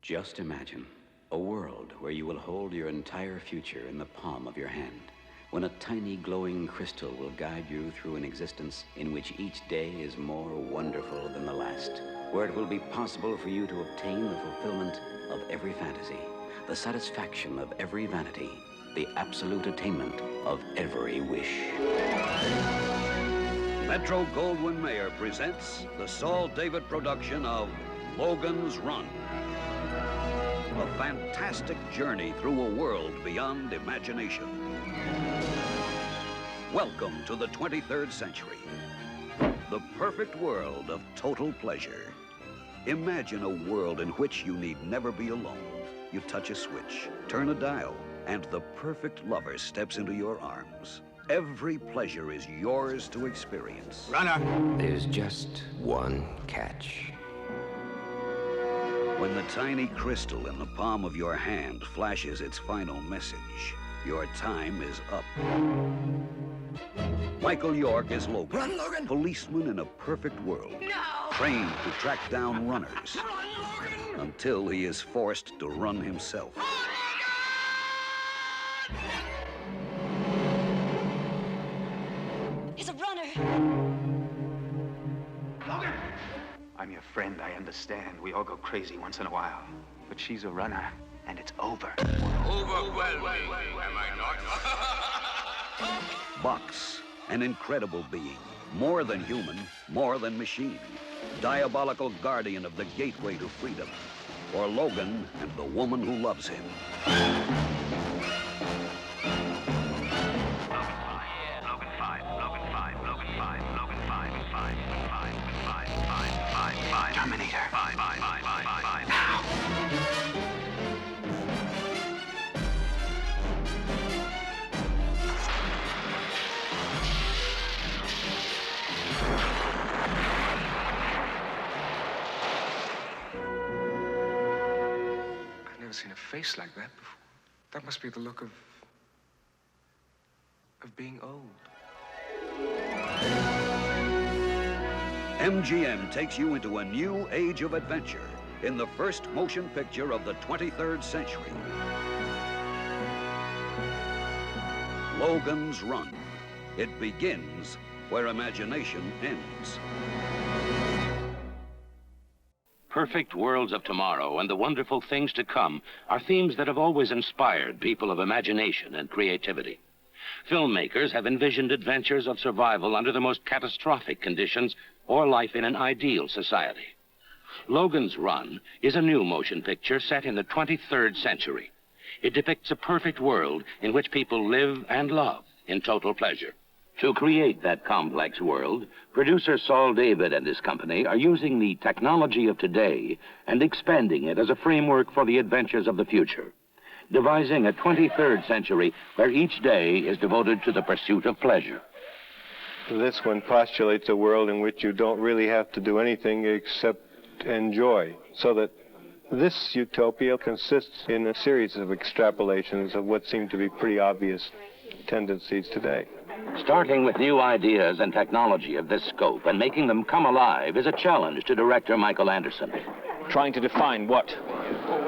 Just imagine a world where you will hold your entire future in the palm of your hand, when a tiny glowing crystal will guide you through an existence in which each day is more wonderful than the last, where it will be possible for you to obtain the fulfillment of every fantasy, the satisfaction of every vanity, the absolute attainment of every wish. Metro-Goldwyn-Mayer presents the Saul David production of Logan's Run. A fantastic journey through a world beyond imagination. Welcome to the 23rd century. The perfect world of total pleasure. Imagine a world in which you need never be alone. You touch a switch, turn a dial, and the perfect lover steps into your arms. Every pleasure is yours to experience. Runner! There's just one catch. When the tiny crystal in the palm of your hand flashes its final message, your time is up. Michael York is Logan. Run, Logan! Policeman in a perfect world. No! Trained to track down runners. Run, Logan! Until he is forced to run himself. He's a runner. Logan! I'm your friend, I understand. We all go crazy once in a while. But she's a runner, and it's over. Overwhelming, am I not? Box, an incredible being. More than human, more than machine. Diabolical guardian of the gateway to freedom. For Logan and the woman who loves him. Terminator. Now. I've never seen a face like that before. That must be the look of being old. MGM takes you into a new age of adventure in the first motion picture of the 23rd century. Logan's Run. It begins where imagination ends. Perfect worlds of tomorrow and the wonderful things to come are themes that have always inspired people of imagination and creativity. Filmmakers have envisioned adventures of survival under the most catastrophic conditions or life in an ideal society. Logan's Run is a new motion picture set in the 23rd century. It depicts a perfect world in which people live and love in total pleasure. To create that complex world, producer Saul David and his company are using the technology of today and expanding it as a framework for the adventures of the future, devising a 23rd century where each day is devoted to the pursuit of pleasure. This one postulates a world in which you don't really have to do anything except enjoy, so that this utopia consists in a series of extrapolations of what seem to be pretty obvious tendencies today. Starting with new ideas and technology of this scope and making them come alive is a challenge to director Michael Anderson. Trying to define what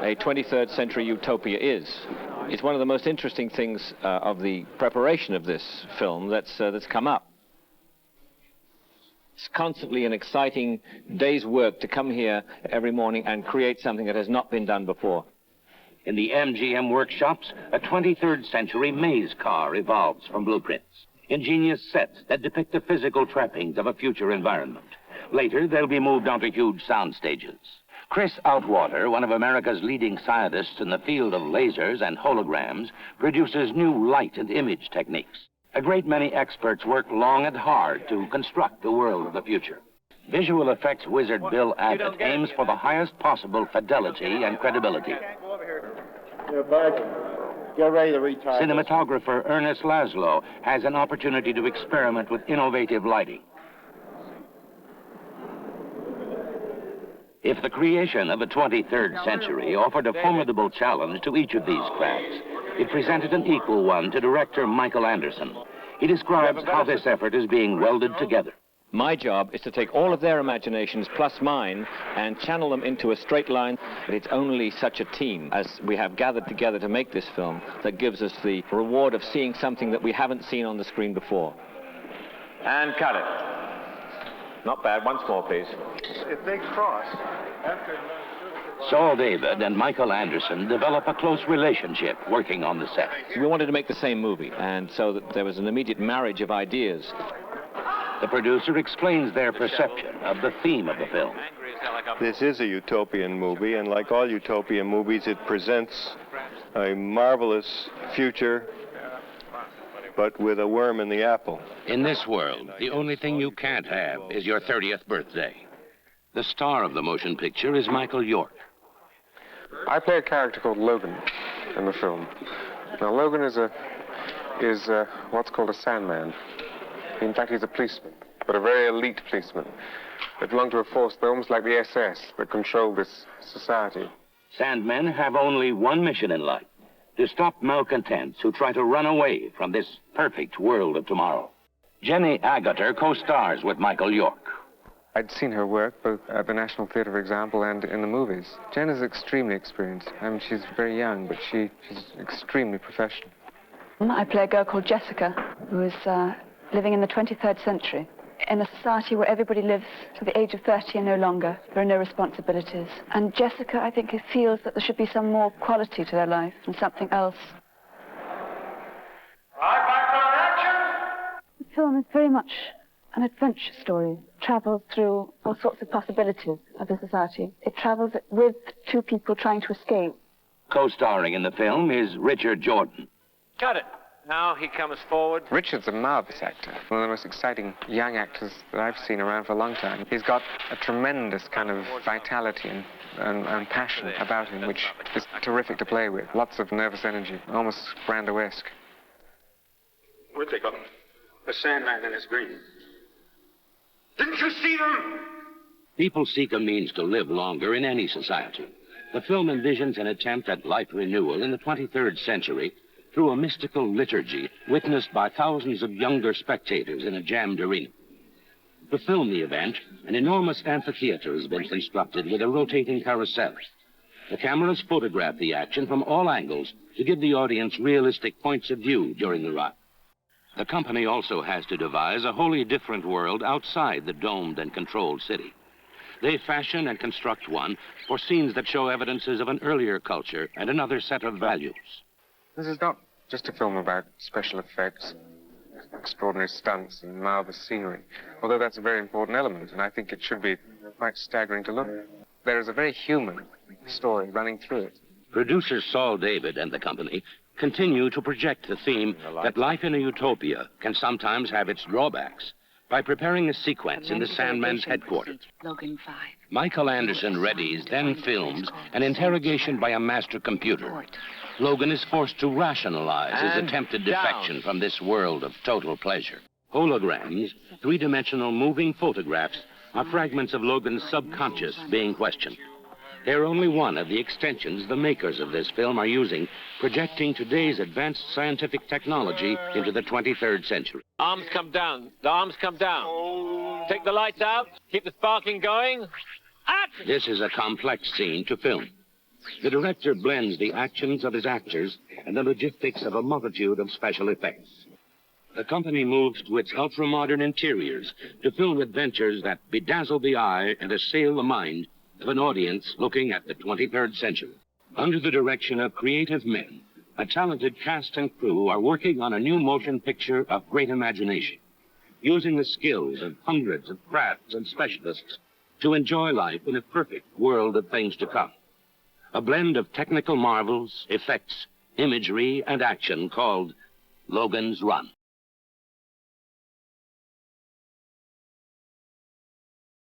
a 23rd century utopia is one of the most interesting things of the preparation of this film that's come up. It's constantly an exciting day's work to come here every morning and create something that has not been done before. In the MGM workshops, a 23rd century maze car evolves from blueprints. Ingenious sets that depict the physical trappings of a future environment. Later, they'll be moved onto huge sound stages. Chris Outwater, one of America's leading scientists in the field of lasers and holograms, produces new light and image techniques. A great many experts work long and hard to construct the world of the future. Visual effects wizard Bill Abbott aims for the highest possible fidelity and credibility. Yeah, bud, get ready to retire. Cinematographer Ernest Laszlo has an opportunity to experiment with innovative lighting. If the creation of a 23rd century offered a formidable challenge to each of these crafts, it presented an equal one to director Michael Anderson. He describes how this effort is being welded together. My job is to take all of their imaginations plus mine and channel them into a straight line. But it's only such a team as we have gathered together to make this film that gives us the reward of seeing something that we haven't seen on the screen before. And cut it. Not bad. Once more, please. If they cross, Saul David and Michael Anderson develop a close relationship working on the set. We wanted to make the same movie, and so that there was an immediate marriage of ideas. The producer explains their perception of the theme of the film. This is a utopian movie, and like all utopian movies, it presents a marvelous future, but with a worm in the apple. In this world, the only thing you can't have is your 30th birthday. The star of the motion picture is Michael York. I play a character called Logan in the film. Now, Logan is what's called a sandman. In fact, he's a policeman, but a very elite policeman. They belong to a force, they're almost like the SS, that control this society. Sandmen have only one mission in life: to stop malcontents who try to run away from this perfect world of tomorrow. Jenny Agutter co-stars with Michael York. I'd seen her work both at the National Theatre, for example, and in the movies. Jen is extremely experienced. I mean, she's very young, but she's extremely professional. I play a girl called Jessica, who is living in the 23rd century, in a society where everybody lives to the age of 30 and no longer. There are no responsibilities. And Jessica, I think, feels that there should be some more quality to their life and something else. The film is very much an adventure story. It travels through all sorts of possibilities of the society. It travels with two people trying to escape. Co-starring in the film is Richard Jordan. Cut it. Now he comes forward. Richard's a marvelous actor, one of the most exciting young actors that I've seen around for a long time. He's got a tremendous kind of vitality and passion about him, which is terrific to play with. Lots of nervous energy, almost Brando-esque. Where'd they go? The Sandman and his green. Didn't you see them? People seek a means to live longer in any society. The film envisions an attempt at life renewal in the 23rd century through a mystical liturgy witnessed by thousands of younger spectators in a jammed arena. To film the event, an enormous amphitheater has been constructed with a rotating carousel. The cameras photograph the action from all angles to give the audience realistic points of view during the ride. The company also has to devise a wholly different world outside the domed and controlled city. They fashion and construct one for scenes that show evidences of an earlier culture and another set of values. This is not just a film about special effects, extraordinary stunts and marvelous scenery, although that's a very important element, and I think it should be quite staggering to look at. There is a very human story running through it. Producer Saul David and the company continue to project the theme that life in a utopia can sometimes have its drawbacks by preparing a sequence in the Sandman's headquarters. Logan 5. Michael Anderson readies, then films, an interrogation by a master computer. Logan is forced to rationalize his attempted defection from this world of total pleasure. Holograms, three-dimensional moving photographs, are fragments of Logan's subconscious being questioned. They're only one of the extensions the makers of this film are using, projecting today's advanced scientific technology into the 23rd century. Arms come down. The arms come down. Take the lights out. Keep the sparking going. Action! This is a complex scene to film. The director blends the actions of his actors and the logistics of a multitude of special effects. The company moves to its ultra-modern interiors to film adventures that bedazzle the eye and assail the mind of an audience looking at the 23rd century. Under the direction of creative men, a talented cast and crew are working on a new motion picture of great imagination, using the skills of hundreds of crafts and specialists to enjoy life in a perfect world of things to come. A blend of technical marvels, effects, imagery, and action called Logan's Run.